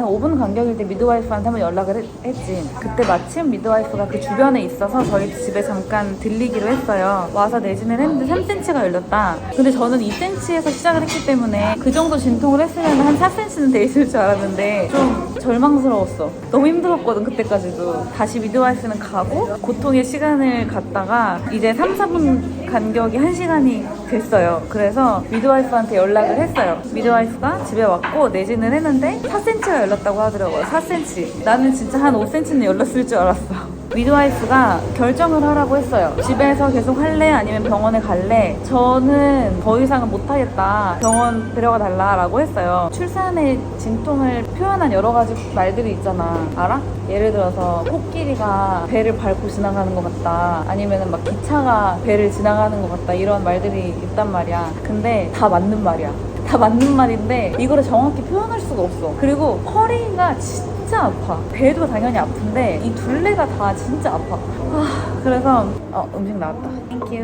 한 5분 간격일 때 미드와이프한테 한번 연락을 했지. 그때 마침 미드와이프가 그 주변에 있어서 저희 집에 잠깐 들리기로 했어요. 와서 내진을 했는데 3cm가 열렸다. 근데 저는 2cm에서 시작을 했기 때문에 그 정도 진통을 했으면 한 4cm는 돼 있을 줄 알았는데 좀 절망스러웠어. 너무 힘들었거든 그때까지도. 다시 미드와이프는 가고 고통의 시간을 갖다가 이제 3, 4분 간격이 1시간이 됐어요. 그래서 미드와이프한테 연락을 했어요. 미드와이프가 집에 왔고 내진을 했는데 4cm가 열렸다고 하더라고요. 4cm. 나는 진짜 한 5cm는 열렸을 줄 알았어. 미드와이프가 결정을 하라고 했어요. 집에서 계속 할래? 아니면 병원에 갈래? 저는 더 이상은 못하겠다. 병원 데려가 달라라고 했어요. 출산의 진통을 표현한 여러 가지 말들이 있잖아. 알아? 예를 들어서 코끼리가 배를 밟고 지나가는 것 같다. 아니면 막 기차가 배를 지나가는 것 같다. 이런 말들이 있단 말이야. 근데 다 맞는 말이야. 다 맞는 말인데 이거를 정확히 표현할 수가 없어. 그리고 허리가 진짜 아파. 배도 당연히 아픈데 이 둘레가 다 진짜 아파. 그래서 음식 나왔다. 땡큐.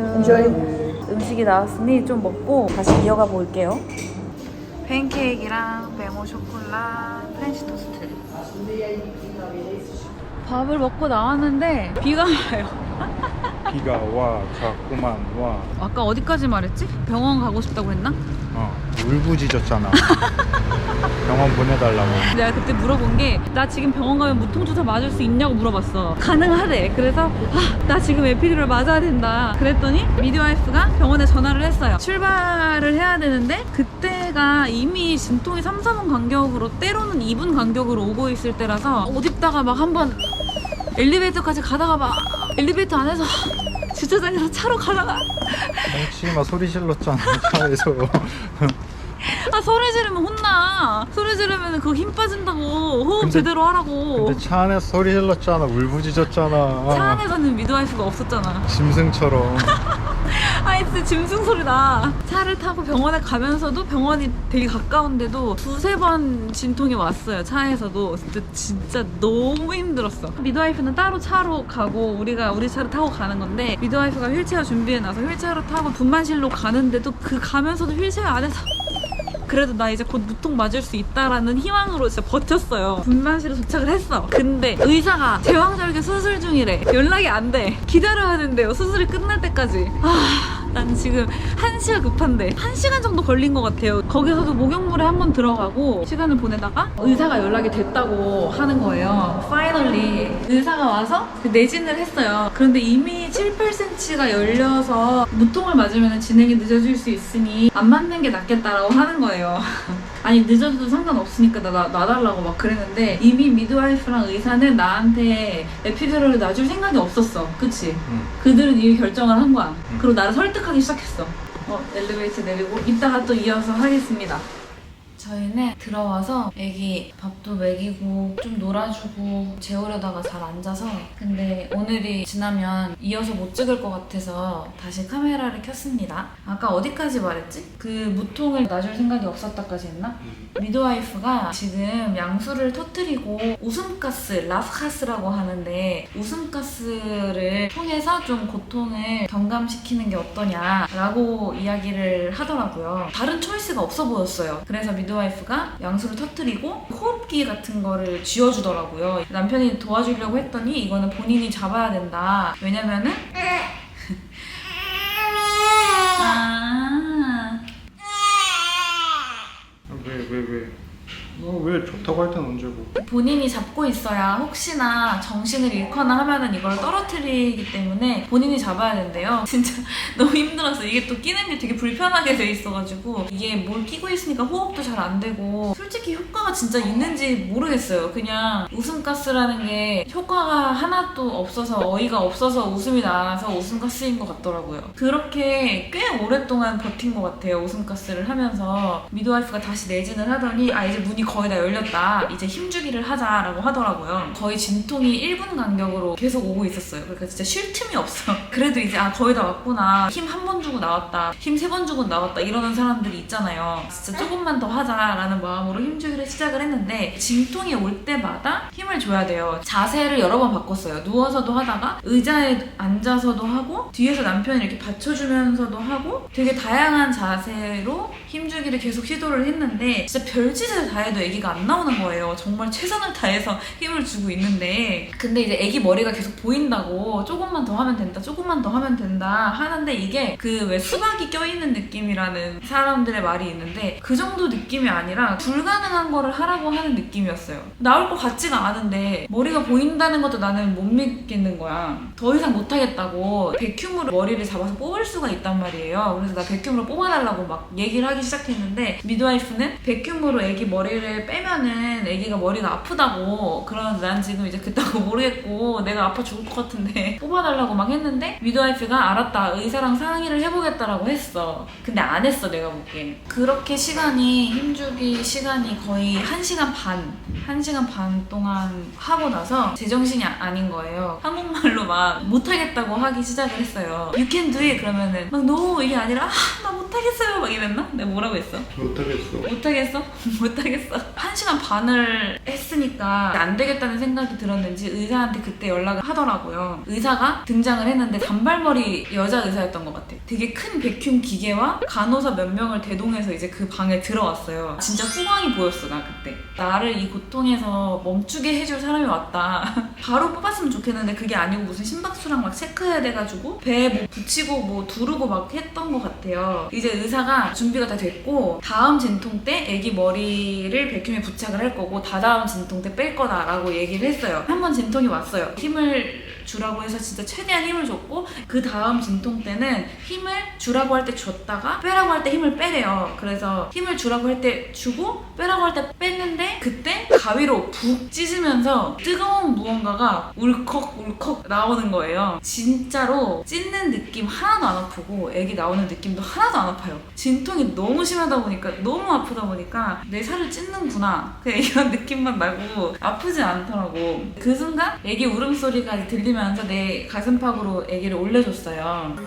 음식이 나왔으니 좀 먹고 다시 이어가 볼게요. 팬케이크랑 메모 쇼콜라, 프렌치 토스트. 밥을 먹고 나왔는데 비가 와요. 비가 와 자꾸만 와. 아까 어디까지 말했지? 병원 가고 싶다고 했나? 울부짖었잖아. 병원 보내달라고. 내가 그때 물어본 게 나 지금 병원 가면 무통주사 맞을 수 있냐고 물어봤어. 가능하대. 그래서 나 지금 에피듀럴 맞아야 된다 그랬더니 미드와이프가 병원에 전화를 했어요. 출발을 해야 되는데 그때가 이미 진통이 3, 4분 간격으로 때로는 2분 간격으로 오고 있을 때라서 어딥다가 막 한번 엘리베이터까지 가다가 막 엘리베이터 안에서 주차장에서 차로 가다가 혹시 막 소리 질렀잖아 차에서. 소리 지르면 혼나. 소리 지르면 그거 힘 빠진다고. 호흡 제대로 하라고. 근데 차 안에서 소리 질렀잖아. 울부짖었잖아. 차 안에서는 미드와이프가 없었잖아. 짐승처럼. 진짜 짐승 소리 나. 차를 타고 병원에 가면서도 병원이 되게 가까운데도 두세 번 진통이 왔어요. 차에서도. 근데 진짜 너무 힘들었어. 미드와이프는 따로 차로 가고 우리가 우리 차를 타고 가는 건데 미드와이프가 휠체어 준비해놔서 휠체어로 타고 분만실로 가는데도 그 가면서도 휠체어 안에서 그래도 나 이제 곧 무통 맞을 수 있다라는 희망으로 진짜 버텼어요. 분만실에 도착을 했어. 근데 의사가 제왕절개 수술 중이래. 연락이 안 돼. 기다려야 된대요. 수술이 끝날 때까지. 난 지금 1시가 급한데 1시간 정도 걸린 것 같아요. 거기서도 목욕물에 한번 들어가고 시간을 보내다가 의사가 연락이 됐다고 하는 거예요. 파이널리 의사가 와서 내진을 했어요. 그런데 이미 7, 8cm가 열려서 무통을 맞으면 진행이 늦어질 수 있으니 안 맞는 게 낫겠다라고 하는 거예요. 아니 늦어도 상관없으니까 놔달라고 막 그랬는데 이미 미드와이프랑 의사는 나한테 에피듀럴을 놔줄 생각이 없었어. 그치? 그들은 이미 결정을 한 거야. 그리고 나를 설득하기 시작했어. 엘리베이터 내리고 이따가 또 이어서 하겠습니다. 저희는 들어와서 애기 밥도 먹이고 좀 놀아주고 재우려다가 잘 앉아서 근데 오늘이 지나면 이어서 못 찍을 것 같아서 다시 카메라를 켰습니다. 아까 어디까지 말했지? 그 무통을 놔줄 생각이 없었다까지 했나? 미드와이프가 지금 양수를 터뜨리고 웃음가스, 라프가스라고 하는데 웃음가스를 통해서 좀 고통을 경감시키는 게 어떠냐라고 이야기를 하더라고요. 다른 초이스가 없어 보였어요. 그래서 미드와이프가 양수를 터뜨리고 호흡기 같은 거를 쥐어주더라고요. 남편이 도와주려고 했더니 이거는 본인이 잡아야 된다. 왜냐면은 왜 좋다고 할 땐 언제고? 본인이 잡고 있어야 혹시나 정신을 잃거나 하면은 이걸 떨어뜨리기 때문에 본인이 잡아야 된대요. 진짜 너무 힘들었어. 이게 또 끼는 게 되게 불편하게 돼 있어가지고 이게 뭘 끼고 있으니까 호흡도 잘 안 되고 솔직히 효과가 진짜 있는지 모르겠어요. 그냥 웃음가스라는 게 효과가 하나도 없어서 어이가 없어서 웃음이 나서 웃음가스인 것 같더라고요. 그렇게 꽤 오랫동안 버틴 것 같아요. 웃음가스를 하면서 미드와이프가 다시 내진을 하더니 이제 문이 거의 다 열렸다. 이제 힘주기를 하자라고 하더라고요. 거의 진통이 1분 간격으로 계속 오고 있었어요. 그러니까 진짜 쉴 틈이 없어. 그래도 이제 거의 다 왔구나, 힘 한 번 주고 나왔다, 힘 3번 주고 나왔다 이러는 사람들이 있잖아요. 진짜 조금만 더 하자라는 마음으로 힘주기를 시작을 했는데 진통이 올 때마다 힘을 줘야 돼요. 자세를 여러 번 바꿨어요. 누워서도 하다가 의자에 앉아서도 하고 뒤에서 남편이 이렇게 받쳐주면서도 하고 되게 다양한 자세로 힘주기를 계속 시도를 했는데 진짜 별짓을 다 해도 아기가 안 나오는 거예요. 정말 최선을 다해서 힘을 주고 있는데 근데 이제 아기 머리가 계속 보인다고 조금만 더 하면 된다, 조금만 더 하면 된다 하는데 이게 그 왜 수박이 껴있는 느낌이라는 사람들의 말이 있는데 그 정도 느낌이 아니라 불가능한 거를 하라고 하는 느낌이었어요. 나올 것 같지가 않은데 머리가 보인다는 것도 나는 못 믿겠는 거야. 더 이상 못하겠다고 백큐으로 머리를 잡아서 뽑을 수가 있단 말이에요. 그래서 나 백큐으로 뽑아달라고 막 얘기를 하기 시작했는데 미드와이프는 백큐으로 애기 머리를 빼면은 애기가 머리가 아프다고 그러는데 난 지금 이제 그딴 거 모르겠고 내가 아파 죽을 것 같은데 뽑아달라고 막 했는데 미드와이프가 알았다, 의사랑 상의를 해보겠다라고 했어. 근데 안 했어, 내가 보기엔. 그렇게 힘주기 시간이 거의 1시간 반 동안 하고 나서 제정신이 아닌 거예요. 한국말로 막 못하겠다고 하기 시작을 했어요. You can do it 그러면은 막 no 이게 아니라 나 못하겠어요 막 이랬나? 내가 뭐라고 했어? 못하겠어? 못하겠어? 1시간 반을 했으니까 안 되겠다는 생각이 들었는지 의사한테 그때 연락을 하더라고요. 의사가 등장을 했는데 단발머리 여자 의사였던 것 같아. 되게 큰 백큐 기계와 간호사 몇 명을 대동해서 이제 그 방에 들어왔어요. 진짜 후광이 보였어, 나 그때. 나를 이 고통에서 멈추게 해줄 사람이 왔다. 바로 뽑았으면 좋겠는데 그게 아니고 무슨 심박수랑 막 체크해야 돼가지고 배에 뭐 붙이고 뭐 두르고 막 했던 것 같아요. 이제 의사가 준비가 다 됐고 다음 진통 때 애기 머리를 백큐에 부착을 할 거고 다다음 진통 때 뺄 거다라고 얘기를 했어요. 한 번 진통이 왔어요. 힘을 주라고 해서 진짜 최대한 힘을 줬고 그 다음 진통 때는 힘을 주라고 할 때 줬다가 빼라고 할 때 힘을 빼래요. 그래서 힘을 주라고 할 때 주고 빼라고 할 때 뺐는데 그때 가위로 푹 찢으면서 뜨거운 무언가가 울컥울컥 나오는 거예요. 진짜로 찢는 느낌 하나도 안 아프고 애기 나오는 느낌도 하나도 안 아파요. 진통이 너무 심하다 보니까 너무 아프다 보니까 내 살을 찢는구나 그냥 이런 느낌만 나고 아프지 않더라고. 그 순간 애기 울음소리가 들리면서 내 가슴팍으로 애기를 올려줬어요. You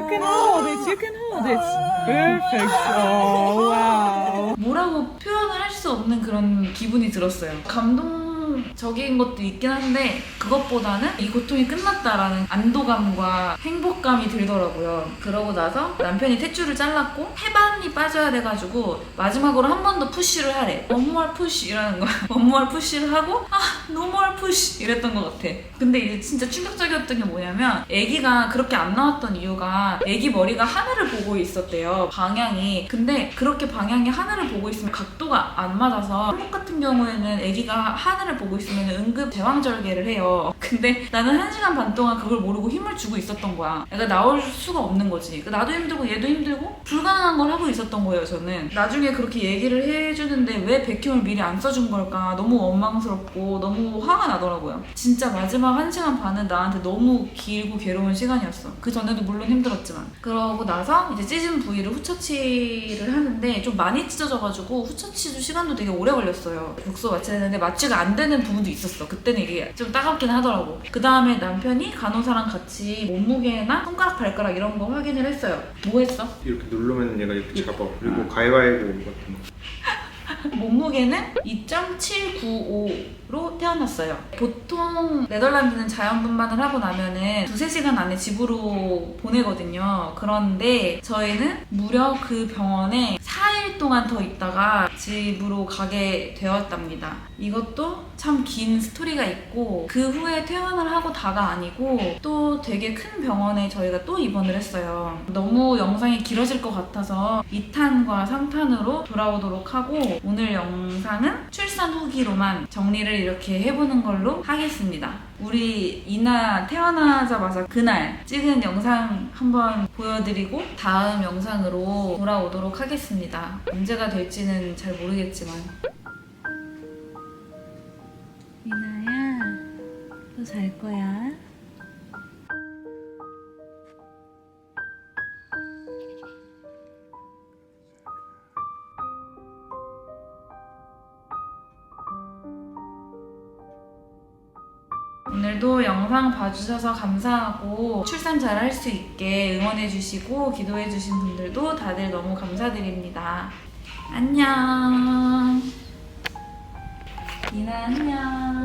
can hold it. You can hold it. Perfect. Oh wow. 뭐라고 표현을 할 수 없는 그런 기분이 들었어요. 감동적인 것도 있긴 한데 그것보다는 이 고통이 끝났다라는 안도감과 행복감이 들더라고요. 그러고 나서 남편이 탯줄을 잘랐고 해반이 빠져야 돼가지고 마지막으로 한 번 더 푸쉬를 하래. One more push 이라는 거야. One more push를 하고 no more push 이랬던 것 같아. 근데 이제 진짜 충격적이었던 게 뭐냐면 아기가 그렇게 안 나왔던 이유가 아기 머리가 하늘을 보고 있었대요. 방향이. 근데 그렇게 방향이 하늘을 보고 있으면 각도가 안 맞아서 한국 같은 경우에는 아기가 하늘을 보고 있으면 응급 대왕절개를 해요. 근데 나는 1시간 반 동안 그걸 모르고 힘을 주고 있었던 거야. 애가 나올 수가 없는 거지. 나도 힘들고 얘도 힘들고 불가능한 걸 하고 있었던 거예요, 저는. 나중에 그렇게 얘기를 해주는데 왜 백큐을 미리 안 써준 걸까 너무 원망스럽고 너무 화가 나더라고요. 진짜 마지막 1시간 반은 나한테 너무 길고 괴로운 시간이었어. 그 전에도 물론 힘들었지만. 그러고 나서 이제 찢은 부위를 후처치를 하는데 좀 많이 찢어져가지고 후처치도 시간도 되게 오래 걸렸어요. 국소 마취를 했는데 마취가 안 되는 부분도 있었어. 그때는 이게 좀 따갑긴 하더라고. 그 다음에 남편이 간호사랑 같이 몸무게나 손가락 발가락 이런 거 확인을 했어요. 뭐 했어? 이렇게 누르면 얘가 이렇게 잡아. 그리고 가위바위보 같은 거. 몸무게는 2.795로 태어났어요. 보통 네덜란드는 자연분만을 하고 나면은 2-3시간 안에 집으로 보내거든요. 그런데 저희는 무려 그 병원에 4일 동안 더 있다가 집으로 가게 되었답니다. 이것도 참 긴 스토리가 있고 그 후에 퇴원을 하고 다가 아니고 또 되게 큰 병원에 저희가 또 입원을 했어요. 너무 영상이 길어질 것 같아서 2탄과 3탄으로 돌아오도록 하고 오늘 영상은 출산 후기로만 정리를 이렇게 해보는 걸로 하겠습니다. 우리 이나 태어나자마자 그날 찍은 영상 한번 보여드리고 다음 영상으로 돌아오도록 하겠습니다. 언제가 될지는 잘 모르겠지만 이나야 너 잘 거야. 오늘도 오늘도 영상 봐주셔서 감사하고 출산 잘 할 수 있게 응원해주시고 기도해주신 분들도 다들 너무 감사드립니다. 안녕. 이나 안녕.